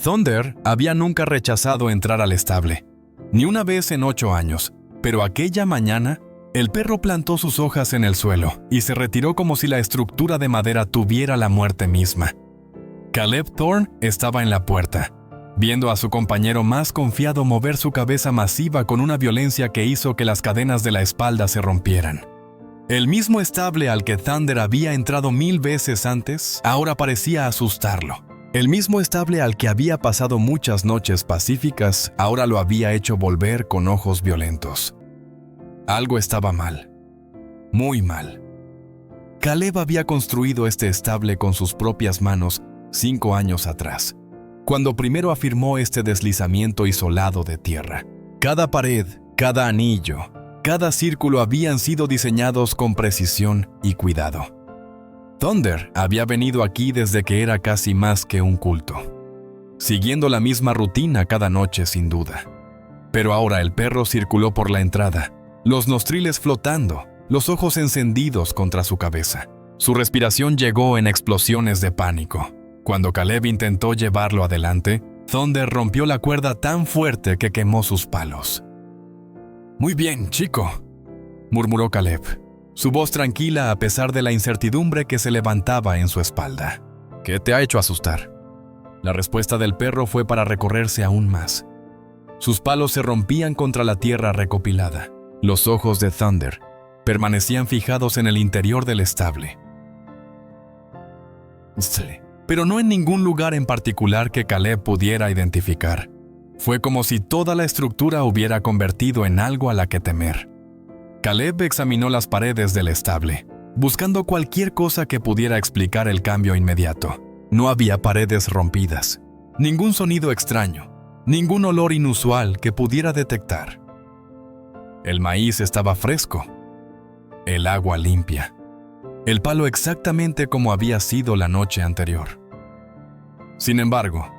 Thunder había nunca rechazado entrar al estable, ni una vez en 8 años, pero aquella mañana, el perro plantó sus hojas en el suelo y se retiró como si la estructura de madera tuviera la muerte misma. Caleb Thorne estaba en la puerta, viendo a su compañero más confiado mover su cabeza masiva con una violencia que hizo que las cadenas de la espalda se rompieran. El mismo estable al que Thunder había entrado 1000 veces antes, ahora parecía asustarlo. El mismo estable al que había pasado muchas noches pacíficas, ahora lo había hecho volver con ojos violentos. Algo estaba mal. Muy mal. Caleb había construido este estable con sus propias manos 5 años atrás, cuando primero afirmó este deslizamiento isolado de tierra. Cada pared, cada anillo, cada círculo habían sido diseñados con precisión y cuidado. Thunder había venido aquí desde que era casi más que un culto, siguiendo la misma rutina cada noche sin duda. Pero ahora el perro circuló por la entrada, los nostriles flotando, los ojos encendidos contra su cabeza. Su respiración llegó en explosiones de pánico. Cuando Caleb intentó llevarlo adelante, Thunder rompió la cuerda tan fuerte que quemó sus palos. «Muy bien, chico», murmuró Caleb, su voz tranquila a pesar de la incertidumbre que se levantaba en su espalda. «¿Qué te ha hecho asustar?». La respuesta del perro fue para recorrerse aún más. Sus palos se rompían contra la tierra recopilada. Los ojos de Thunder permanecían fijados en el interior del estable. Pero no en ningún lugar en particular que Caleb pudiera identificar. Fue como si toda la estructura hubiera convertido en algo a la que temer. Caleb examinó las paredes del estable, buscando cualquier cosa que pudiera explicar el cambio inmediato. No había paredes rompidas, ningún sonido extraño, ningún olor inusual que pudiera detectar. El maíz estaba fresco, el agua limpia, el palo exactamente como había sido la noche anterior. Sin embargo,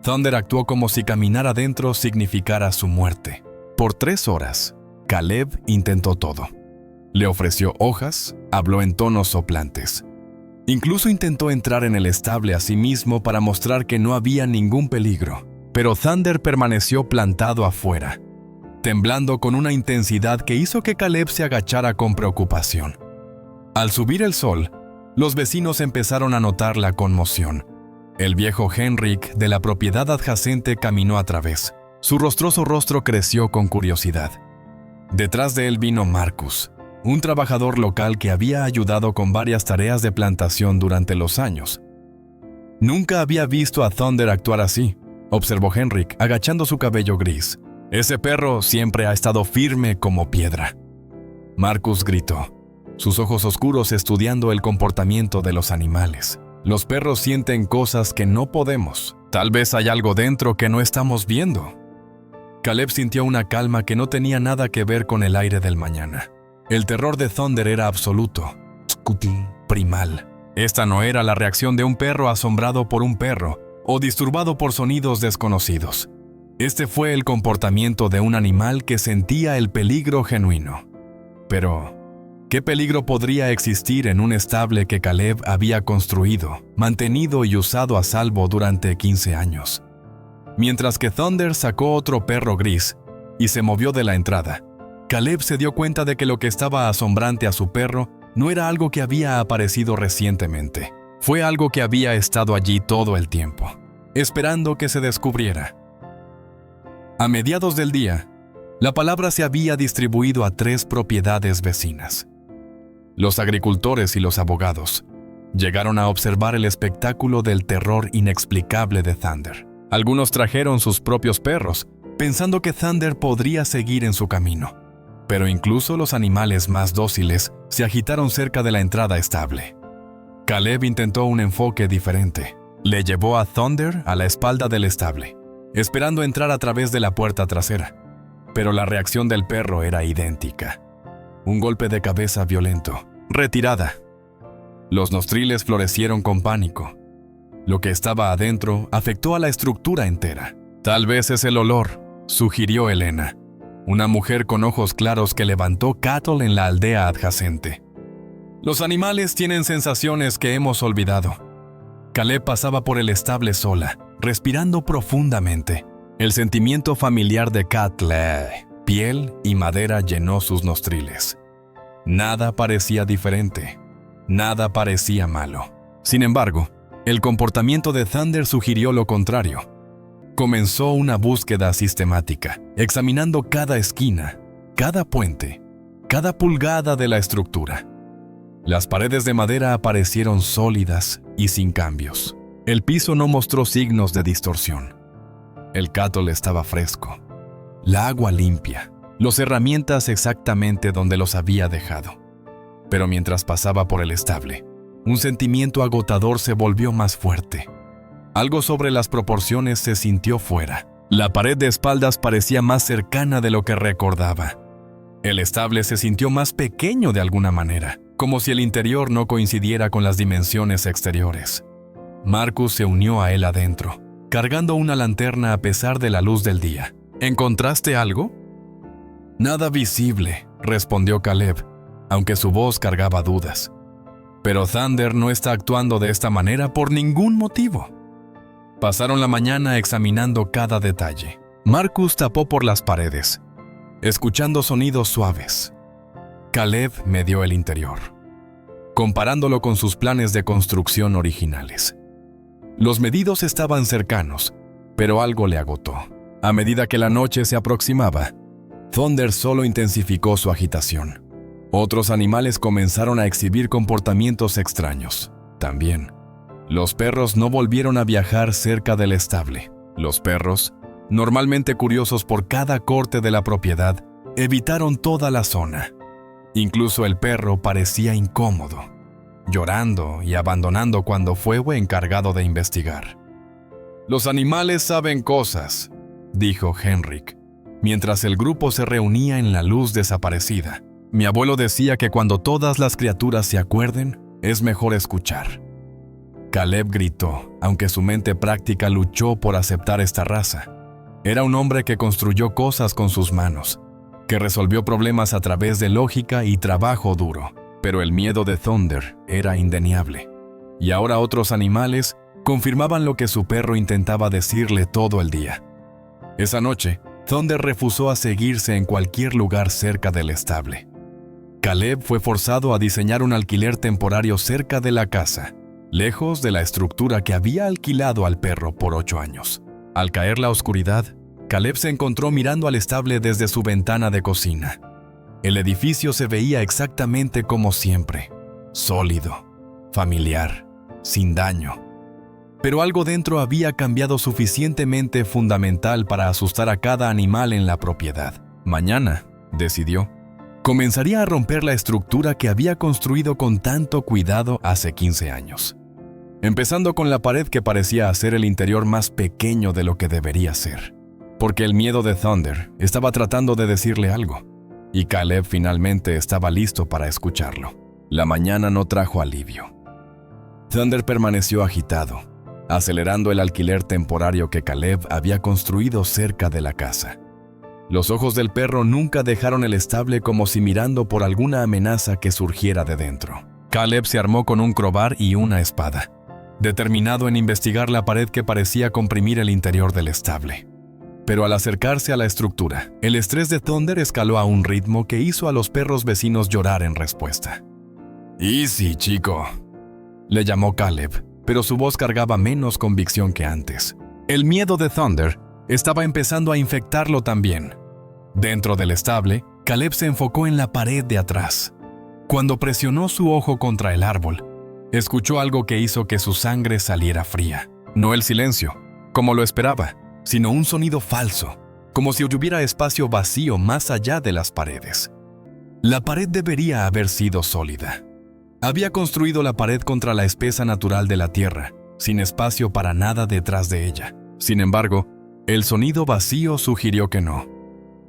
Thunder actuó como si caminar adentro significara su muerte. Por 3 horas, Caleb intentó todo. Le ofreció hojas, habló en tonos soplantes. Incluso intentó entrar en el estable a sí mismo para mostrar que no había ningún peligro. Pero Thunder permaneció plantado afuera, temblando con una intensidad que hizo que Caleb se agachara con preocupación. Al subir el sol, los vecinos empezaron a notar la conmoción. El viejo Henrik de la propiedad adyacente caminó a través. Su rostroso rostro creció con curiosidad. Detrás de él vino Marcus, un trabajador local que había ayudado con varias tareas de plantación durante los años. Nunca había visto a Thunder actuar así, observó Henrik, agachando su cabello gris. Ese perro siempre ha estado firme como piedra. Marcus gritó, sus ojos oscuros estudiando el comportamiento de los animales. Los perros sienten cosas que no podemos. Tal vez hay algo dentro que no estamos viendo. Caleb sintió una calma que no tenía nada que ver con el aire del mañana. El terror de Thunder era absoluto, primal. Esta no era la reacción de un perro asombrado por un perro o disturbado por sonidos desconocidos. Este fue el comportamiento de un animal que sentía el peligro genuino. Pero ¿qué peligro podría existir en un estable que Caleb había construido, mantenido y usado a salvo durante 15 años? Mientras que Thunder sacó otro perro gris y se movió de la entrada, Caleb se dio cuenta de que lo que estaba asombrante a su perro no era algo que había aparecido recientemente. Fue algo que había estado allí todo el tiempo, esperando que se descubriera. A mediados del día, la palabra se había distribuido a 3 propiedades vecinas. Los agricultores y los abogados llegaron a observar el espectáculo del terror inexplicable de Thunder. Algunos trajeron sus propios perros, pensando que Thunder podría seguir en su camino. Pero incluso los animales más dóciles se agitaron cerca de la entrada estable. Caleb intentó un enfoque diferente. Le llevó a Thunder a la espalda del estable, esperando entrar a través de la puerta trasera. Pero la reacción del perro era idéntica. Un golpe de cabeza violento. Retirada. Los nostriles florecieron con pánico. Lo que estaba adentro afectó a la estructura entera. Tal vez es el olor, sugirió Elena, una mujer con ojos claros que levantó cattle en la aldea adyacente. Los animales tienen sensaciones que hemos olvidado. Caleb pasaba por el estable sola, respirando profundamente. El sentimiento familiar de Cattle, piel y madera llenó sus nostriles. Nada parecía diferente. Nada parecía malo. Sin embargo, el comportamiento de Thunder sugirió lo contrario. Comenzó una búsqueda sistemática, examinando cada esquina, cada puente, cada pulgada de la estructura. Las paredes de madera aparecieron sólidas y sin cambios. El piso no mostró signos de distorsión. El cattle estaba fresco, la agua limpia, las herramientas exactamente donde los había dejado. Pero mientras pasaba por el estable, un sentimiento agotador se volvió más fuerte. Algo sobre las proporciones se sintió fuera. La pared de espaldas parecía más cercana de lo que recordaba. El estable se sintió más pequeño de alguna manera, como si el interior no coincidiera con las dimensiones exteriores. Marcus se unió a él adentro, cargando una linterna a pesar de la luz del día. ¿Encontraste algo? Nada visible, respondió Caleb, aunque su voz cargaba dudas. Pero Thunder no está actuando de esta manera por ningún motivo. Pasaron la mañana examinando cada detalle. Marcus tapó por las paredes, escuchando sonidos suaves. Caleb medió el interior, comparándolo con sus planes de construcción originales. Los medidos estaban cercanos, pero algo le agotó. A medida que la noche se aproximaba, Thunder solo intensificó su agitación. Otros animales comenzaron a exhibir comportamientos extraños. También, los perros no volvieron a viajar cerca del estable. Los perros, normalmente curiosos por cada corte de la propiedad, evitaron toda la zona. Incluso el perro parecía incómodo, llorando y abandonando cuando fue encargado de investigar. «Los animales saben cosas», dijo Henrik, mientras el grupo se reunía en la luz desaparecida. «Mi abuelo decía que cuando todas las criaturas se acuerden, es mejor escuchar». Caleb gritó, aunque su mente práctica luchó por aceptar esta raza. Era un hombre que construyó cosas con sus manos, que resolvió problemas a través de lógica y trabajo duro, pero el miedo de Thunder era indeniable. Y ahora otros animales confirmaban lo que su perro intentaba decirle todo el día. Esa noche, Thunder refusó a seguirse en cualquier lugar cerca del estable. Caleb fue forzado a diseñar un alquiler temporario cerca de la casa, lejos de la estructura que había alquilado al perro por 8 años. Al caer la oscuridad, Caleb se encontró mirando al estable desde su ventana de cocina. El edificio se veía exactamente como siempre, sólido, familiar, sin daño. Pero algo dentro había cambiado suficientemente fundamental para asustar a cada animal en la propiedad. Mañana, decidió, comenzaría a romper la estructura que había construido con tanto cuidado hace 15 años. Empezando con la pared que parecía hacer el interior más pequeño de lo que debería ser. Porque el miedo de Thunder estaba tratando de decirle algo, y Caleb finalmente estaba listo para escucharlo. La mañana no trajo alivio. Thunder permaneció agitado, acelerando el alquiler temporario que Caleb había construido cerca de la casa. Los ojos del perro nunca dejaron el estable, como si mirando por alguna amenaza que surgiera de dentro. Caleb se armó con un crowbar y una espada, determinado en investigar la pared que parecía comprimir el interior del estable. Pero al acercarse a la estructura, el estrés de Thunder escaló a un ritmo que hizo a los perros vecinos llorar en respuesta. «Easy, chico», le llamó Caleb, pero su voz cargaba menos convicción que antes. El miedo de Thunder estaba empezando a infectarlo también. Dentro del estable, Caleb se enfocó en la pared de atrás. Cuando presionó su ojo contra el árbol, escuchó algo que hizo que su sangre saliera fría. No el silencio, como lo esperaba, sino un sonido falso, como si hubiera espacio vacío más allá de las paredes. La pared debería haber sido sólida. Había construido la pared contra la espesa natural de la tierra, sin espacio para nada detrás de ella. Sin embargo, el sonido vacío sugirió que no.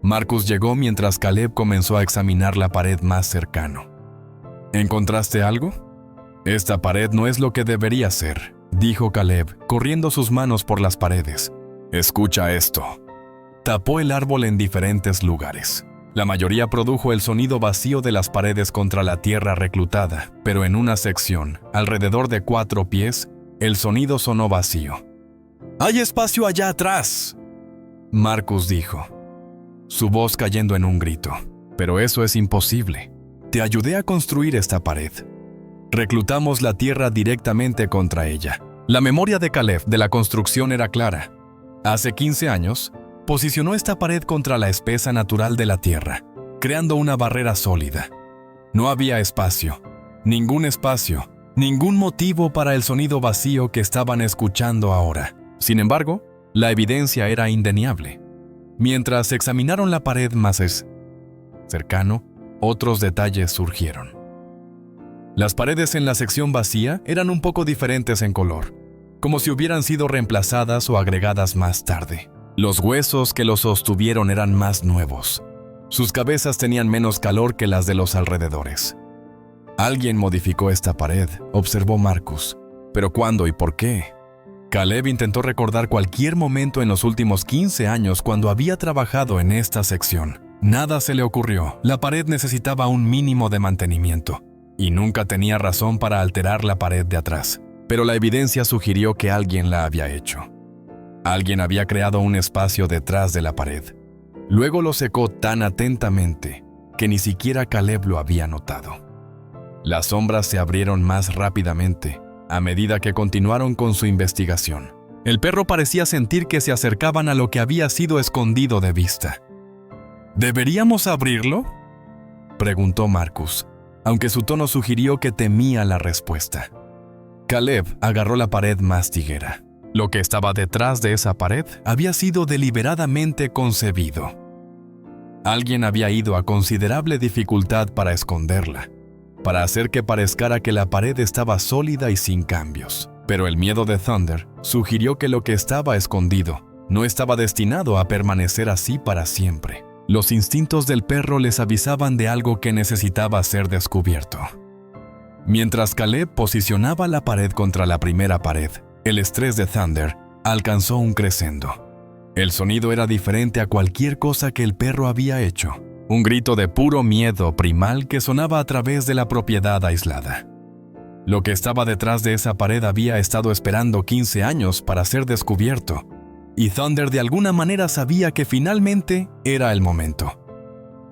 Marcus llegó mientras Caleb comenzó a examinar la pared más cercano. ¿Encontraste algo? Esta pared no es lo que debería ser, dijo Caleb, corriendo sus manos por las paredes. Escucha esto. Tapó el árbol en diferentes lugares. La mayoría produjo el sonido vacío de las paredes contra la tierra reclutada, pero en una sección, alrededor de 4 pies, El sonido sonó vacío. «¡Hay espacio allá atrás!», Marcus dijo, su voz cayendo en un grito. «Pero eso es imposible. Te ayudé a construir esta pared. Reclutamos la tierra directamente contra ella». La memoria de Caleb de la construcción era clara. Hace 15 años, posicionó esta pared contra la espesa natural de la tierra, creando una barrera sólida. No había espacio, ningún motivo para el sonido vacío que estaban escuchando ahora. Sin embargo, la evidencia era indeniable. Mientras examinaron la pared más cercano, otros detalles surgieron. Las paredes en la sección vacía eran un poco diferentes en color, como si hubieran sido reemplazadas o agregadas más tarde. Los huesos que los sostuvieron eran más nuevos. Sus cabezas tenían menos calor que las de los alrededores. «Alguien modificó esta pared», observó Marcus. «¿Pero cuándo y por qué?». Caleb intentó recordar cualquier momento en los últimos 15 años cuando había trabajado en esta sección. Nada se le ocurrió. La pared necesitaba un mínimo de mantenimiento, y nunca tenía razón para alterar la pared de atrás. Pero la evidencia sugirió que alguien la había hecho. Alguien había creado un espacio detrás de la pared. Luego lo secó tan atentamente que ni siquiera Caleb lo había notado. Las sombras se abrieron más rápidamente a medida que continuaron con su investigación. El perro parecía sentir que se acercaban a lo que había sido escondido de vista. «¿Deberíamos abrirlo?», preguntó Marcus, aunque su tono sugirió que temía la respuesta. Caleb agarró la pared más tiguera. Lo que estaba detrás de esa pared había sido deliberadamente concebido. Alguien había ido a considerable dificultad para esconderla, para hacer que parezca que la pared estaba sólida y sin cambios. Pero el miedo de Thunder sugirió que lo que estaba escondido no estaba destinado a permanecer así para siempre. Los instintos del perro les avisaban de algo que necesitaba ser descubierto. Mientras Caleb posicionaba la pared contra la primera pared, el estrés de Thunder alcanzó un crescendo. El sonido era diferente a cualquier cosa que el perro había hecho. Un grito de puro miedo primal que sonaba a través de la propiedad aislada. Lo que estaba detrás de esa pared había estado esperando 15 años para ser descubierto, y Thunder de alguna manera sabía que finalmente era el momento.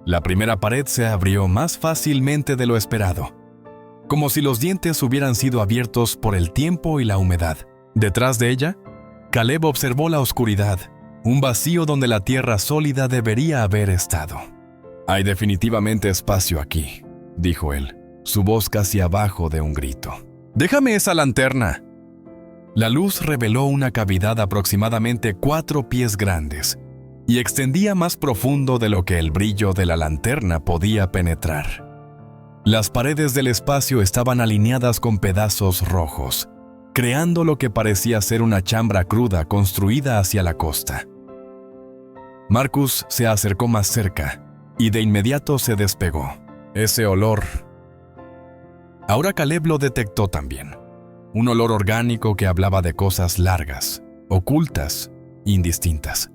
La primera pared se abrió más fácilmente de lo esperado, como si los dientes hubieran sido abiertos por el tiempo y la humedad. Detrás de ella, Caleb observó la oscuridad, un vacío donde la tierra sólida debería haber estado. «Hay definitivamente espacio aquí», dijo él, su voz casi abajo de un grito. «¡Déjame esa lanterna!». La luz reveló una cavidad aproximadamente 4 pies grandes y extendía más profundo de lo que el brillo de la lanterna podía penetrar. Las paredes del espacio estaban alineadas con pedazos rojos, creando lo que parecía ser una chambra cruda construida hacia la costa. Marcus se acercó más cerca y de inmediato se despegó. Ese olor. Ahora Caleb lo detectó también. Un olor orgánico que hablaba de cosas largas, ocultas, indistintas.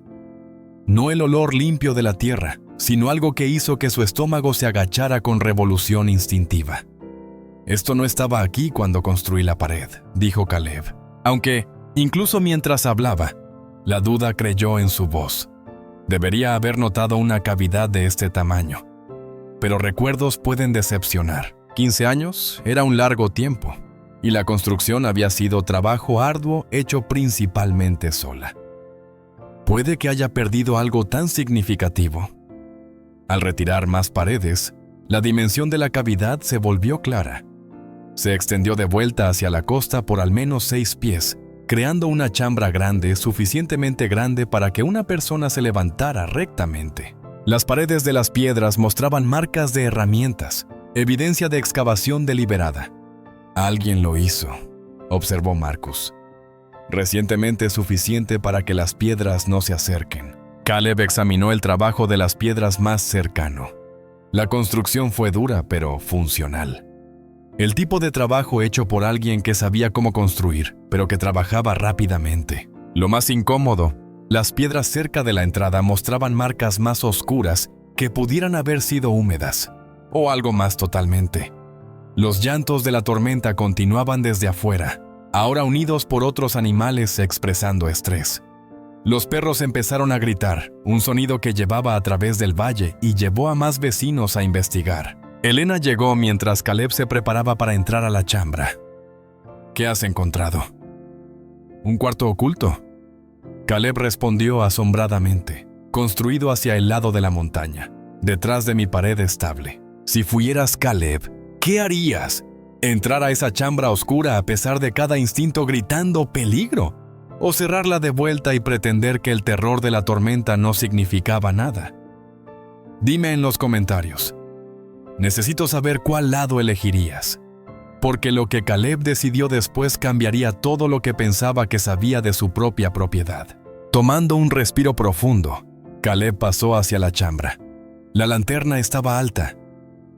No el olor limpio de la tierra, sino algo que hizo que su estómago se agachara con revolución instintiva. «Esto no estaba aquí cuando construí la pared», dijo Caleb, aunque, incluso mientras hablaba, la duda creyó en su voz. Debería haber notado una cavidad de este tamaño. Pero recuerdos pueden decepcionar. 15 años era un largo tiempo, y la construcción había sido trabajo arduo hecho principalmente sola. Puede que haya perdido algo tan significativo. Al retirar más paredes, la dimensión de la cavidad se volvió clara. Se extendió de vuelta hacia la costa por al menos 6 pies, creando una chambra grande, suficientemente grande para que una persona se levantara rectamente. Las paredes de las piedras mostraban marcas de herramientas, evidencia de excavación deliberada. «Alguien lo hizo», observó Marcus. «Recientemente suficiente para que las piedras no se acerquen». Caleb examinó el trabajo de las piedras más cercano. La construcción fue dura, pero funcional. El tipo de trabajo hecho por alguien que sabía cómo construir, pero que trabajaba rápidamente. Lo más incómodo, las piedras cerca de la entrada mostraban marcas más oscuras que pudieran haber sido húmedas, o algo más totalmente. Los llantos de la tormenta continuaban desde afuera, ahora unidos por otros animales expresando estrés. Los perros empezaron a gritar, un sonido que llevaba a través del valle y llevó a más vecinos a investigar. Elena llegó mientras Caleb se preparaba para entrar a la chambra. ¿Qué has encontrado? ¿Un cuarto oculto? Caleb respondió asombradamente, construido hacia el lado de la montaña, detrás de mi pared estable. Si fueras Caleb, ¿qué harías? ¿Entrar a esa chambra oscura a pesar de cada instinto gritando peligro? ¿O cerrarla de vuelta y pretender que el terror de la tormenta no significaba nada? Dime en los comentarios. Necesito saber cuál lado elegirías, porque lo que Caleb decidió después cambiaría todo lo que pensaba que sabía de su propia propiedad. Tomando un respiro profundo, Caleb pasó hacia la chambra. La linterna estaba alta.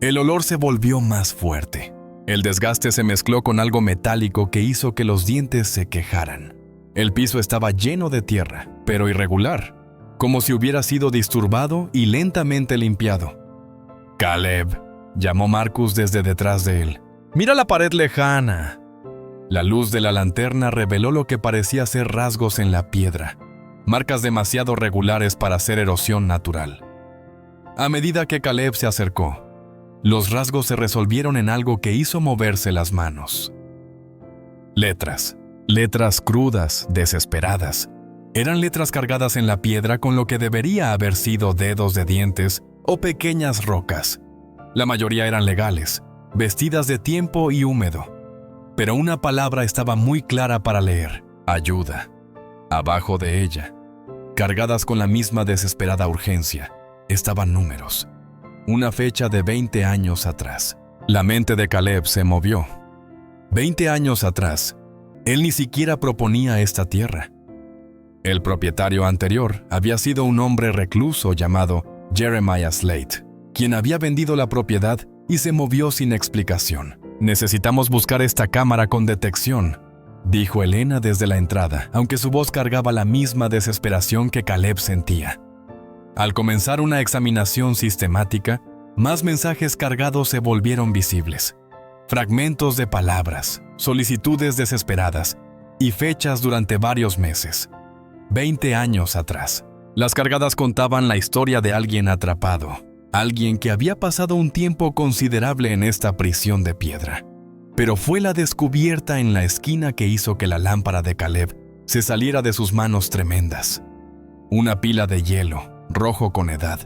El olor se volvió más fuerte. El desgaste se mezcló con algo metálico que hizo que los dientes se quejaran. El piso estaba lleno de tierra, pero irregular, como si hubiera sido disturbado y lentamente limpiado. «Caleb», llamó Marcus desde detrás de él. «Mira la pared lejana». La luz de la linterna reveló lo que parecía ser rasgos en la piedra, marcas demasiado regulares para ser erosión natural. A medida que Caleb se acercó, los rasgos se resolvieron en algo que hizo moverse las manos. Letras crudas, desesperadas. Eran letras cargadas en la piedra con lo que debería haber sido dedos de dientes o pequeñas rocas. La mayoría eran legales, vestidas de tiempo y húmedo. Pero una palabra estaba muy clara para leer: ayuda. Abajo de ella, cargadas con la misma desesperada urgencia, estaban números. Una fecha de 20 años atrás. La mente de Caleb se movió. 20 años atrás, él ni siquiera proponía esta tierra. El propietario anterior había sido un hombre recluso llamado Jeremiah Slate, quien había vendido la propiedad y se movió sin explicación. «Necesitamos buscar esta cámara con detección», dijo Elena desde la entrada, aunque su voz cargaba la misma desesperación que Caleb sentía. Al comenzar una examinación sistemática, más mensajes cargados se volvieron visibles. Fragmentos de palabras, solicitudes desesperadas y fechas durante varios meses. 20 años atrás. Las cargadas contaban la historia de alguien atrapado, alguien que había pasado un tiempo considerable en esta prisión de piedra. Pero fue la descubierta en la esquina que hizo que la lámpara de Caleb se saliera de sus manos tremendas. Una pila de hielo, rojo con edad,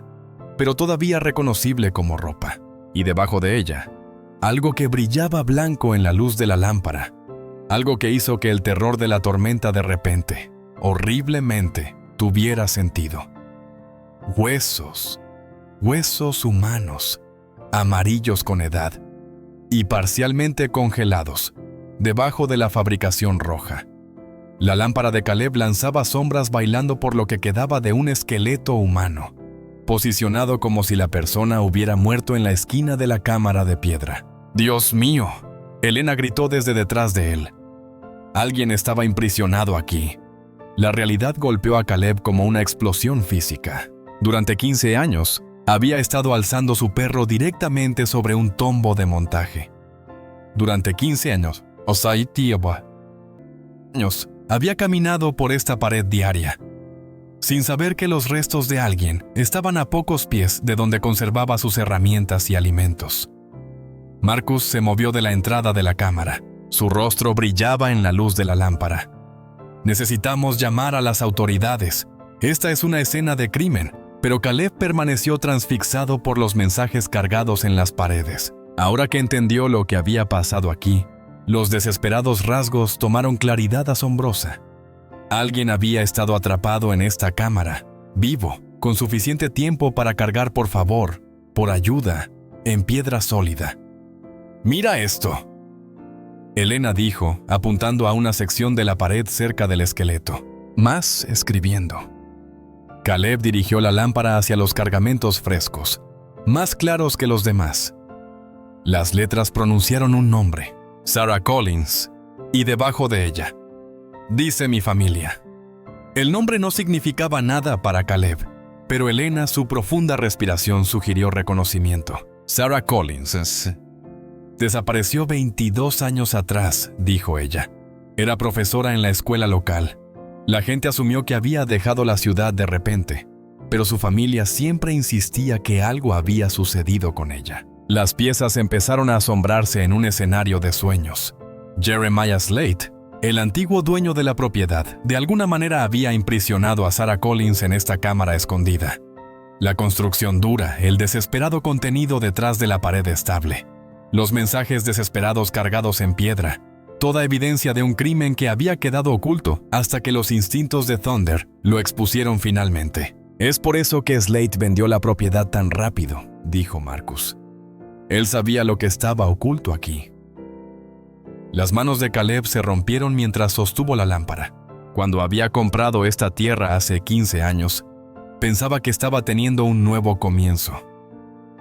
pero todavía reconocible como ropa. Y debajo de ella, algo que brillaba blanco en la luz de la lámpara. Algo que hizo que el terror de la tormenta de repente, horriblemente, tuviera sentido. Huesos. Huesos humanos, amarillos con edad y parcialmente congelados, debajo de la fabricación roja. La lámpara de Caleb lanzaba sombras bailando por lo que quedaba de un esqueleto humano, posicionado como si la persona hubiera muerto en la esquina de la cámara de piedra. «¡Dios mío!», Elena gritó desde detrás de él. Alguien estaba imprisionado aquí. La realidad golpeó a Caleb como una explosión física. Durante 15 años, había estado alzando su perro directamente sobre un tombo de montaje. Durante 15 años, había caminado por esta pared diaria, sin saber que los restos de alguien estaban a pocos pies de donde conservaba sus herramientas y alimentos. Marcus se movió de la entrada de la cámara. Su rostro brillaba en la luz de la lámpara. «Necesitamos llamar a las autoridades. Esta es una escena de crimen». Pero Caleb permaneció transfixado por los mensajes cargados en las paredes. Ahora que entendió lo que había pasado aquí, los desesperados rasgos tomaron claridad asombrosa. Alguien había estado atrapado en esta cámara, vivo, con suficiente tiempo para cargar por favor, por ayuda, en piedra sólida. «¡Mira esto!», Elena dijo, apuntando a una sección de la pared cerca del esqueleto. Más escribiendo. Caleb dirigió la lámpara hacia los cargamentos frescos, más claros que los demás. Las letras pronunciaron un nombre, Sarah Collins, y debajo de ella, «Dice mi familia». El nombre no significaba nada para Caleb, pero Elena, su profunda respiración sugirió reconocimiento. «Sarah Collins desapareció 22 años atrás», dijo ella. Era profesora en la escuela local. La gente asumió que había dejado la ciudad de repente, pero su familia siempre insistía que algo había sucedido con ella. Las piezas empezaron a asombrarse en un escenario de sueños. Jeremiah Slate, el antiguo dueño de la propiedad, de alguna manera había imprisionado a Sarah Collins en esta cámara escondida. La construcción dura, el desesperado contenido detrás de la pared estable, los mensajes desesperados cargados en piedra, toda evidencia de un crimen que había quedado oculto hasta que los instintos de Thunder lo expusieron finalmente. «Es por eso que Slate vendió la propiedad tan rápido», dijo Marcus. Él sabía lo que estaba oculto aquí. Las manos de Caleb se rompieron mientras sostuvo la lámpara. Cuando había comprado esta tierra hace 15 años, pensaba que estaba teniendo un nuevo comienzo.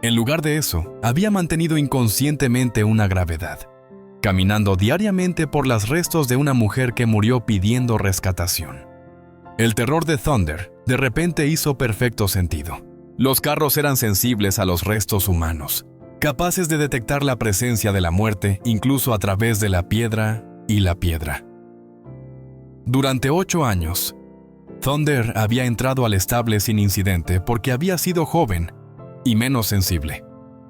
En lugar de eso, había mantenido inconscientemente una gravedad, caminando diariamente por los restos de una mujer que murió pidiendo rescatación. El terror de Thunder de repente hizo perfecto sentido. Los carros eran sensibles a los restos humanos, capaces de detectar la presencia de la muerte incluso a través de la piedra y la piedra. Durante 8 años, Thunder había entrado al estable sin incidente porque había sido joven y menos sensible,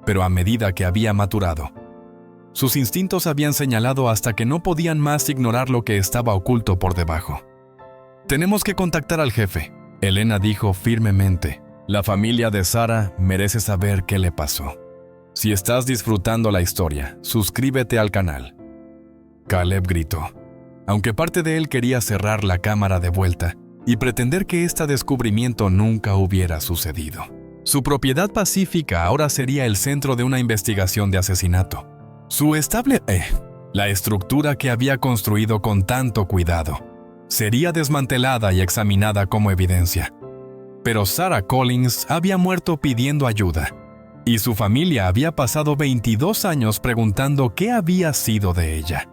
pero a medida que había maturado, sus instintos habían señalado hasta que no podían más ignorar lo que estaba oculto por debajo. «Tenemos que contactar al jefe», Elena dijo firmemente. «La familia de Sarah merece saber qué le pasó. Si estás disfrutando la historia, suscríbete al canal». Caleb gritó, aunque parte de él quería cerrar la cámara de vuelta y pretender que este descubrimiento nunca hubiera sucedido. Su propiedad pacífica ahora sería el centro de una investigación de asesinato. Su estable, la estructura que había construido con tanto cuidado, sería desmantelada y examinada como evidencia. Pero Sarah Collins había muerto pidiendo ayuda, y su familia había pasado 22 años preguntando qué había sido de ella.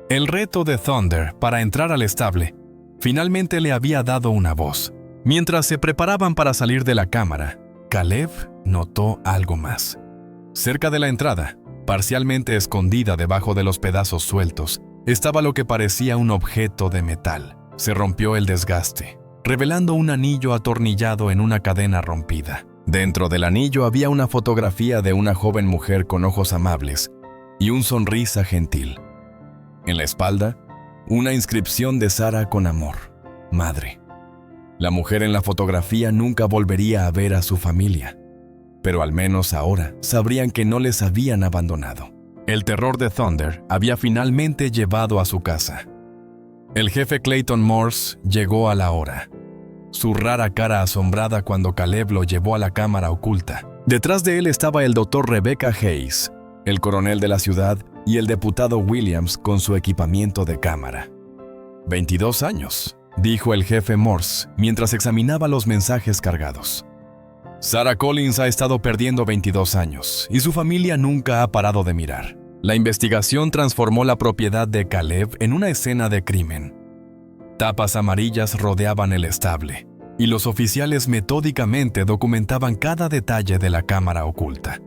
El reto de Thunder para entrar al estable finalmente le había dado una voz. Mientras se preparaban para salir de la cámara, Caleb notó algo más. Cerca de la entrada, parcialmente escondida debajo de los pedazos sueltos, estaba lo que parecía un objeto de metal. Se rompió el desgaste, revelando un anillo atornillado en una cadena rompida. Dentro del anillo había una fotografía de una joven mujer con ojos amables y una sonrisa gentil. En la espalda, una inscripción de Sarah con amor, madre. La mujer en la fotografía nunca volvería a ver a su familia, pero al menos ahora sabrían que no les habían abandonado. El terror de Thunder había finalmente llevado a su casa. El jefe Clayton Morse llegó a la hora, su rara cara asombrada cuando Caleb lo llevó a la cámara oculta. Detrás de él estaba el Dr. Rebecca Hayes, el coronel de la ciudad, y el diputado Williams con su equipamiento de cámara. 22 años, dijo el jefe Morse mientras examinaba los mensajes cargados. Sarah Collins ha estado perdiendo 22 años y su familia nunca ha parado de mirar. La investigación transformó la propiedad de Caleb en una escena de crimen. Tapas amarillas rodeaban el estable y los oficiales metódicamente documentaban cada detalle de la cámara oculta.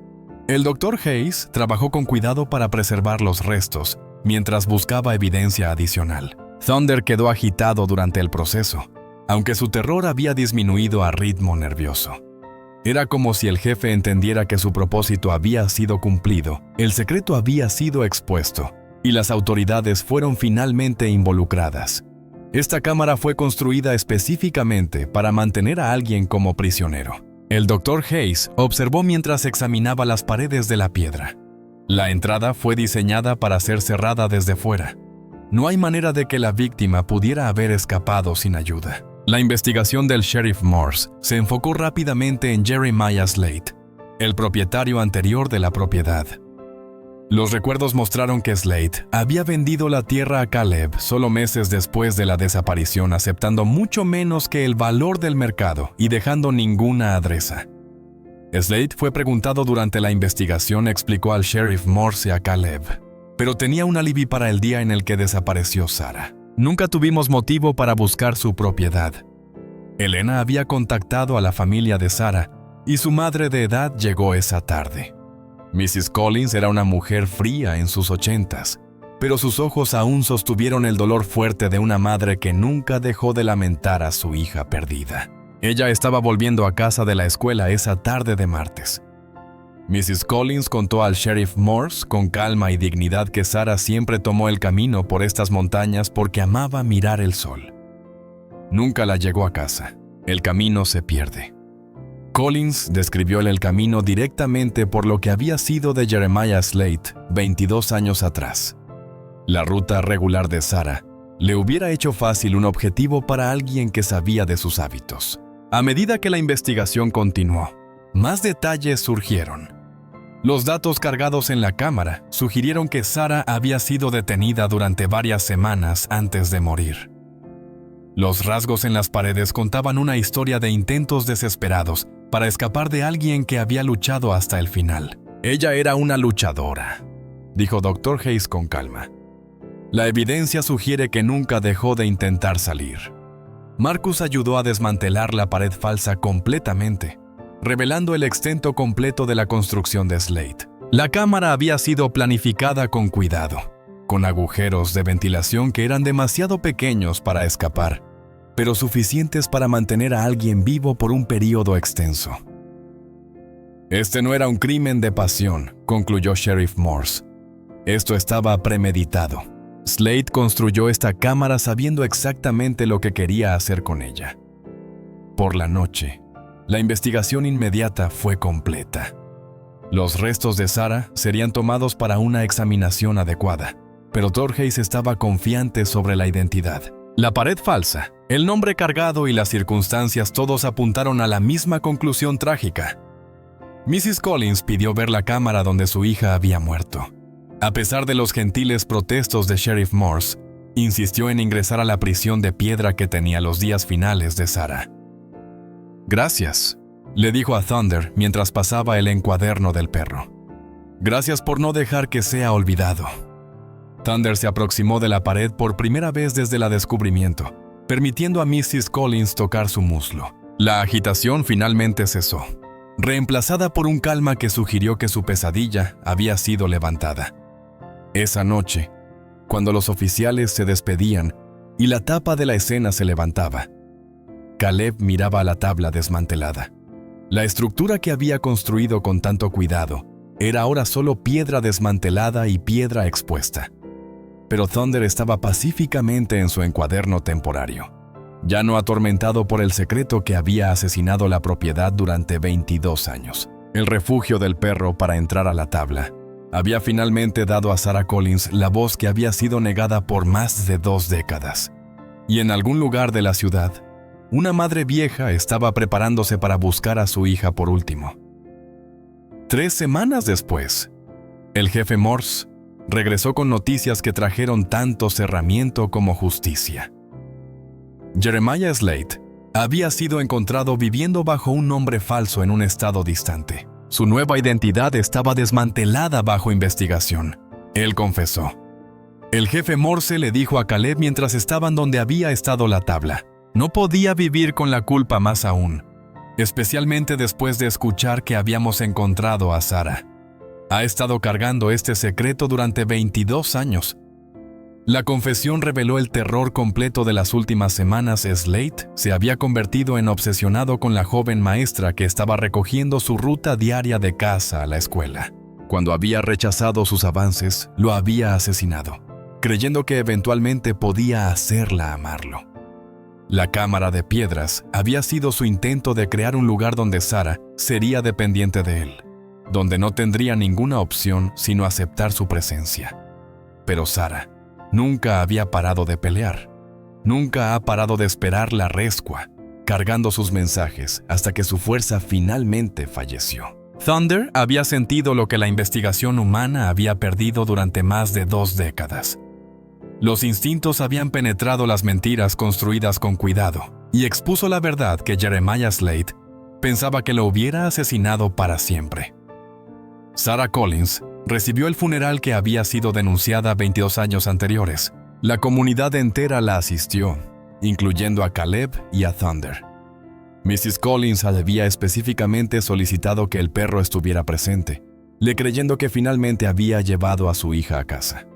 El Dr. Hayes trabajó con cuidado para preservar los restos mientras buscaba evidencia adicional. Thunder quedó agitado durante el proceso, aunque su terror había disminuido a ritmo nervioso. Era como si el jefe entendiera que su propósito había sido cumplido, el secreto había sido expuesto, y las autoridades fueron finalmente involucradas. Esta cámara fue construida específicamente para mantener a alguien como prisionero. El Dr. Hayes observó mientras examinaba las paredes de la piedra. La entrada fue diseñada para ser cerrada desde fuera. No hay manera de que la víctima pudiera haber escapado sin ayuda. La investigación del sheriff Morse se enfocó rápidamente en Jeremiah Slate, el propietario anterior de la propiedad. Los recuerdos mostraron que Slate había vendido la tierra a Caleb solo meses después de la desaparición, aceptando mucho menos que el valor del mercado y dejando ninguna adresa. Slate fue preguntado durante la investigación, explicó al sheriff Morse a Caleb, pero tenía un alibi para el día en el que desapareció Sarah. Nunca tuvimos motivo para buscar su propiedad. Elena había contactado a la familia de Sarah y su madre de edad llegó esa tarde. Mrs. Collins era una mujer fría en sus 80s, pero sus ojos aún sostuvieron el dolor fuerte de una madre que nunca dejó de lamentar a su hija perdida. Ella estaba volviendo a casa de la escuela esa tarde de martes. Mrs. Collins contó al sheriff Morse con calma y dignidad que Sarah siempre tomó el camino por estas montañas porque amaba mirar el sol. Nunca la llegó a casa. El camino se pierde. Collins describió el camino directamente por lo que había sido de Jeremiah Slate 22 años atrás. La ruta regular de Sarah le hubiera hecho fácil un objetivo para alguien que sabía de sus hábitos. A medida que la investigación continuó, más detalles surgieron. Los datos cargados en la cámara sugirieron que Sarah había sido detenida durante varias semanas antes de morir. Los rasgos en las paredes contaban una historia de intentos desesperados para escapar de alguien que había luchado hasta el final. Ella era una luchadora, dijo Dr. Hayes con calma. La evidencia sugiere que nunca dejó de intentar salir. Marcus ayudó a desmantelar la pared falsa completamente, revelando el extent completo de la construcción de Slate. La cámara había sido planificada con cuidado, con agujeros de ventilación que eran demasiado pequeños para escapar, pero suficientes para mantener a alguien vivo por un período extenso. Este no era un crimen de pasión, concluyó Sheriff Morse. Esto estaba premeditado. Slate construyó esta cámara sabiendo exactamente lo que quería hacer con ella. Por la noche, la investigación inmediata fue completa. Los restos de Sarah serían tomados para una examinación adecuada, pero Hayes estaba confiante sobre la identidad. La pared falsa, el nombre cargado y las circunstancias todos apuntaron a la misma conclusión trágica. Mrs. Collins pidió ver la cámara donde su hija había muerto. A pesar de los gentiles protestos de Sheriff Morse, insistió en ingresar a la prisión de piedra que tenía los días finales de Sarah. «Gracias», le dijo a Thunder mientras pasaba el encuaderno del perro. «Gracias por no dejar que sea olvidado». Thunder se aproximó de la pared por primera vez desde el descubrimiento, permitiendo a Mrs. Collins tocar su muslo. La agitación finalmente cesó, reemplazada por un calma que sugirió que su pesadilla había sido levantada. Esa noche, cuando los oficiales se despedían y la tapa de la escena se levantaba, Caleb miraba a la tabla desmantelada. La estructura que había construido con tanto cuidado era ahora solo piedra desmantelada y piedra expuesta. Pero Thunder estaba pacíficamente en su encuaderno temporario, ya no atormentado por el secreto que había asesinado la propiedad durante 22 años. El refugio del perro para entrar a la tabla había finalmente dado a Sarah Collins la voz que había sido negada por más de 2 décadas. Y en algún lugar de la ciudad, una madre vieja estaba preparándose para buscar a su hija por último. 3 semanas después, el jefe Morse regresó con noticias que trajeron tanto cerramiento como justicia. Jeremiah Slate había sido encontrado viviendo bajo un nombre falso en un estado distante. Su nueva identidad estaba desmantelada bajo investigación. Él confesó. El jefe Morse le dijo a Caleb mientras estaban donde había estado la tabla. No podía vivir con la culpa más aún, especialmente después de escuchar que habíamos encontrado a Sarah. Ha estado cargando este secreto durante 22 años. La confesión reveló el terror completo de las últimas semanas. Slate se había convertido en obsesionado con la joven maestra que estaba recogiendo su ruta diaria de casa a la escuela. Cuando había rechazado sus avances, lo había asesinado, creyendo que eventualmente podía hacerla amarlo. La cámara de piedras había sido su intento de crear un lugar donde Sarah sería dependiente de él, donde no tendría ninguna opción sino aceptar su presencia. Pero Sarah nunca había parado de pelear. Nunca ha parado de esperar la rescua, cargando sus mensajes hasta que su fuerza finalmente falleció. Thunder había sentido lo que la investigación humana había perdido durante más de 2 décadas. Los instintos habían penetrado las mentiras construidas con cuidado y expuso la verdad que Jeremiah Slate pensaba que lo hubiera asesinado para siempre. Sarah Collins recibió el funeral que había sido denunciada 22 años anteriores. La comunidad entera la asistió, incluyendo a Caleb y a Thunder. Mrs. Collins había específicamente solicitado que el perro estuviera presente, le creyendo que finalmente había llevado a su hija a casa.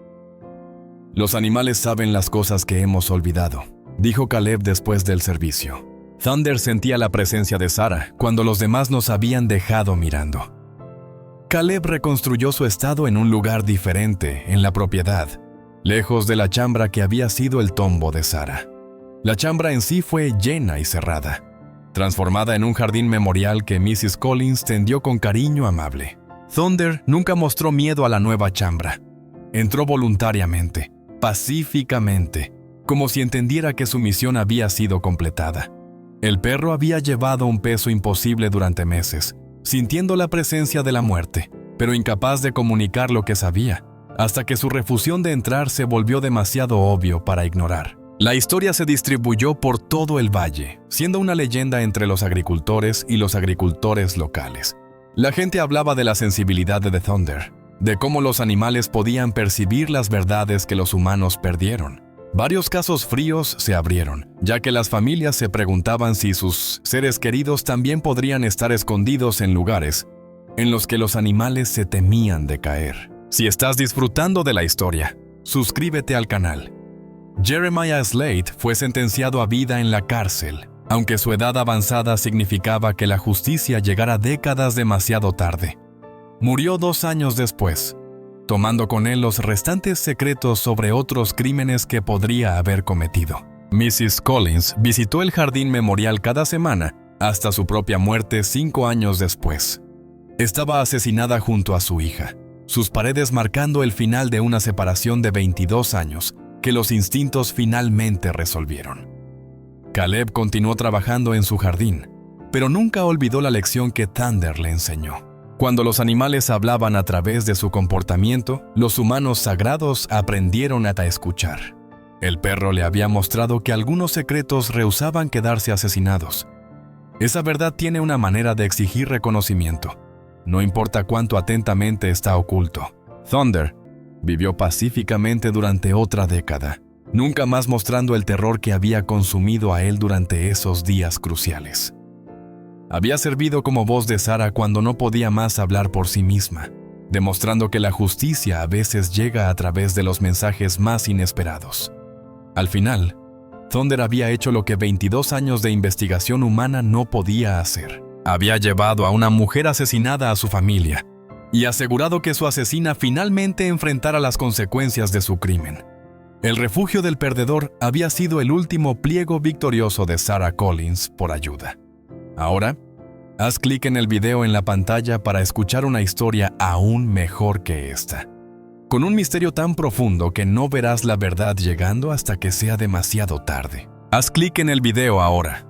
Los animales saben las cosas que hemos olvidado, dijo Caleb después del servicio. Thunder sentía la presencia de Sarah cuando los demás nos habían dejado mirando. Caleb reconstruyó su estado en un lugar diferente, en la propiedad, lejos de la chambra que había sido el tombo de Sarah. La chambra en sí fue llena y cerrada, transformada en un jardín memorial que Mrs. Collins tendió con cariño amable. Thunder nunca mostró miedo a la nueva chambra. Entró voluntariamente, pacíficamente, como si entendiera que su misión había sido completada. El perro había llevado un peso imposible durante meses, sintiendo la presencia de la muerte, pero incapaz de comunicar lo que sabía, hasta que su refusión de entrar se volvió demasiado obvio para ignorar. La historia se distribuyó por todo el valle, siendo una leyenda entre los agricultores y los agricultores locales. La gente hablaba de la sensibilidad de The Thunder, de cómo los animales podían percibir las verdades que los humanos perdieron. Varios casos fríos se abrieron, ya que las familias se preguntaban si sus seres queridos también podrían estar escondidos en lugares en los que los animales se temían de caer. Si estás disfrutando de la historia, suscríbete al canal. Jeremiah Slate fue sentenciado a vida en la cárcel, aunque su edad avanzada significaba que la justicia llegara décadas demasiado tarde. Murió 2 años después, tomando con él los restantes secretos sobre otros crímenes que podría haber cometido. Mrs. Collins visitó el jardín memorial cada semana hasta su propia muerte 5 años después. Estaba asesinada junto a su hija, sus paredes marcando el final de una separación de 22 años que los instintos finalmente resolvieron. Caleb continuó trabajando en su jardín, pero nunca olvidó la lección que Thunder le enseñó. Cuando los animales hablaban a través de su comportamiento, los humanos sagrados aprendieron a escuchar. El perro le había mostrado que algunos secretos rehusaban quedarse asesinados. Esa verdad tiene una manera de exigir reconocimiento, no importa cuánto atentamente está oculto. Thunder vivió pacíficamente durante otra década, nunca más mostrando el terror que había consumido a él durante esos días cruciales. Había servido como voz de Sarah cuando no podía más hablar por sí misma, demostrando que la justicia a veces llega a través de los mensajes más inesperados. Al final, Thunder había hecho lo que 22 años de investigación humana no podía hacer. Había llevado a una mujer asesinada a su familia y asegurado que su asesina finalmente enfrentara las consecuencias de su crimen. El refugio del perdedor había sido el último pliego victorioso de Sarah Collins por ayuda. Ahora, haz clic en el video en la pantalla para escuchar una historia aún mejor que esta, con un misterio tan profundo que no verás la verdad llegando hasta que sea demasiado tarde. Haz clic en el video ahora.